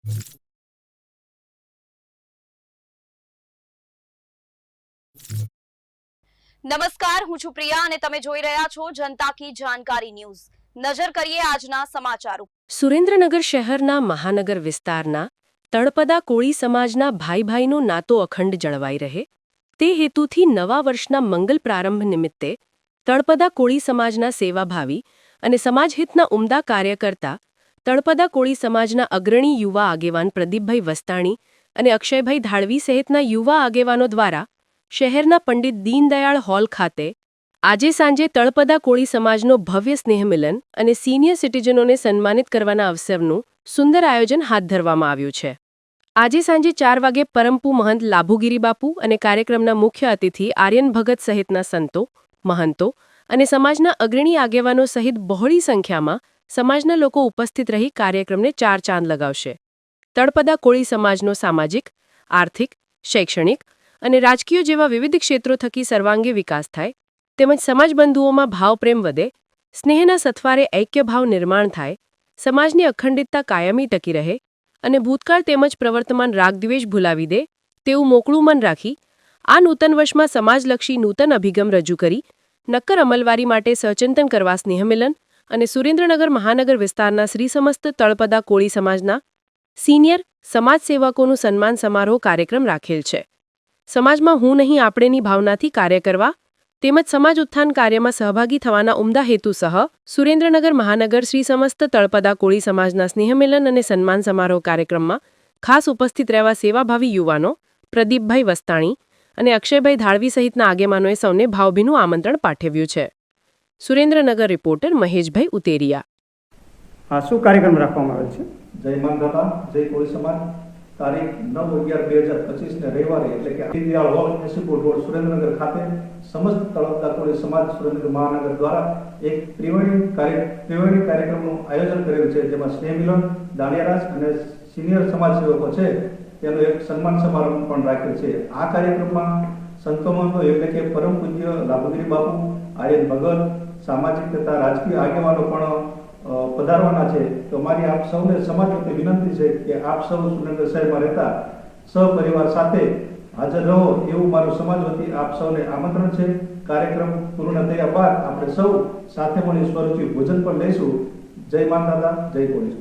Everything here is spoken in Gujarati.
નમસ્કાર, હું છું પ્રિયા અને તમે જોઈ રહ્યા છો જનતા કી જાણકારી ન્યૂઝ। નજર કરીએ આજના સમાચારો। સુરેન્દ્રનગર શહેરના મહાનગર વિસ્તારના તળપદા કોળી સમાજના ભાઈ ભાઈનો નાતો અખંડ જળવાઈ રહે તે હેતુથી નવા વર્ષના મંગલ પ્રારંભ નિમિત્તે તળપદા કોળી સમાજના સેવાભાવી અને સમાજહિતના ઉમદા કાર્યકર્તા તળપદા કોળી સમાજના અગ્રણી યુવા આગેવાન પ્રદીપભાઈ વસ્તાણી અને અક્ષયભાઈ ધાળવી સહિતના યુવા આગેવાનો દ્વારા શહેરના પંડિત દીનદયાળ હોલ ખાતે આજે સાંજે તળપદા કોળી સમાજનો ભવ્ય સ્નેહમિલન અને સિનિયર સિટીઝનોને સન્માનિત કરવાના અવસરનું સુંદર આયોજન હાથ ધરવામાં આવ્યું છે। આજે સાંજે 4 વાગે પરમપુ મહંત લાભુગીરી બાપુ અને કાર્યક્રમના મુખ્ય અતિથિ આર્યન ભગત સહિતના સંતો મહંતો અને સમાજના અગ્રણી આગેવાનો સહિત બહોળી સંખ્યામાં સમાજના લોકો ઉપસ્થિત રહી કાર્યક્રમને 4 ચાંદ લગાવશે। તળપદા કોળી સમાજનો સામાજિક, આર્થિક, શૈક્ષણિક અને રાજકીય જેવા વિવિધ ક્ષેત્રો થકી સર્વાંગી વિકાસ થાય તેમજ સમાજબંધુઓમાં ભાવપ્રેમ વધે, સ્નેહના સથવારે ઐક્યભાવ નિર્માણ થાય, સમાજની અખંડિતતા કાયમી ટકી રહે અને ભૂતકાળ તેમજ પ્રવર્તમાન રાગદ્વેષ ભૂલાવી દે તેવું મોકળું મન રાખી આ નૂતન વર્ષમાં સમાજલક્ષી નૂતન અભિગમ રજૂ કરી નક્કર અમલવારી માટે સહચિંતન કરવા સ્નેહમિલન અને સુરેન્દ્રનગર મહાનગર વિસ્તારના શ્રી સમસ્ત તળપદા કોળી સમાજના સિનિયર સમાજસેવકોનું સન્માન સમારોહ કાર્યક્રમ રાખેલ છે। સમાજમાં હું નહીં આપણેની ભાવનાથી કાર્ય કરવા તેમજ સમાજ ઉત્થાન કાર્યમાં સહભાગી થવાના ઉમદા હેતુ સહ સુરેન્દ્રનગર મહાનગર શ્રી સમસ્ત તળપદા કોળી સમાજના સ્નેહમિલન અને સન્માન સમારોહ કાર્યક્રમમાં ખાસ ઉપસ્થિત રહેવા સેવાભાવી યુવાનો પ્રદીપભાઈ વસ્તાણી અને અક્ષયભાઈ ધાળવી સહિતના આગેવાનોએ સૌને ભાવભીનું આમંત્રણ પાઠવ્યું છે। સુરેન્દ્રનગર રિપોર્ટર મહેશભાઈ ઉતેરિયા। આ શું કાર્યક્રમ રાખવામાં આવેલ છે? જય માંધાતા, જય કોળી સમાજ। તારીખ 9/11/2025 ને રવિવારે એટલે કે દીનદયાળ હોલ એસીપુર રોડ સુરેન્દ્રનગર ખાતે સમસ્ત તળપદા કોળી સમાજ સુરેન્દ્રનગર મહાનગર દ્વારા એક ત્રિવેણી કાર્યક્રમનું આયોજન કરેલું છે, જેમાં સ્નેહમિલન, દાંડિયારાસ અને સિનિયર સમાજસેવકો છે તેનો એક સન્માન સમારંભ પણ રાખેલ છે। આ કાર્યક્રમમાં સંતો મહંતો એટલે કે પરમ પૂજ્ય લાભુગીરી બાપુ, આર્યન ભગત, સામાજિક તથા રાજકીય આગેવાનો પણ પધારવાના છે। તો મારી આપ સૌને સમાજ વતી વિનંતી છે કે આપ સૌ સુરેન્દ્રનગર શહેરમાં રહેતા સહપરિવાર સાથે હાજર રહો એવું મારું સમાજ વતી આપ સૌને આમંત્રણ છે। કાર્યક્રમ પૂર્ણ થયા બાદ આપણે સૌ સાથે મળી સ્વરૂચિ ભોજન પણ લઈશું। જય માંધાતા, જય કોળી।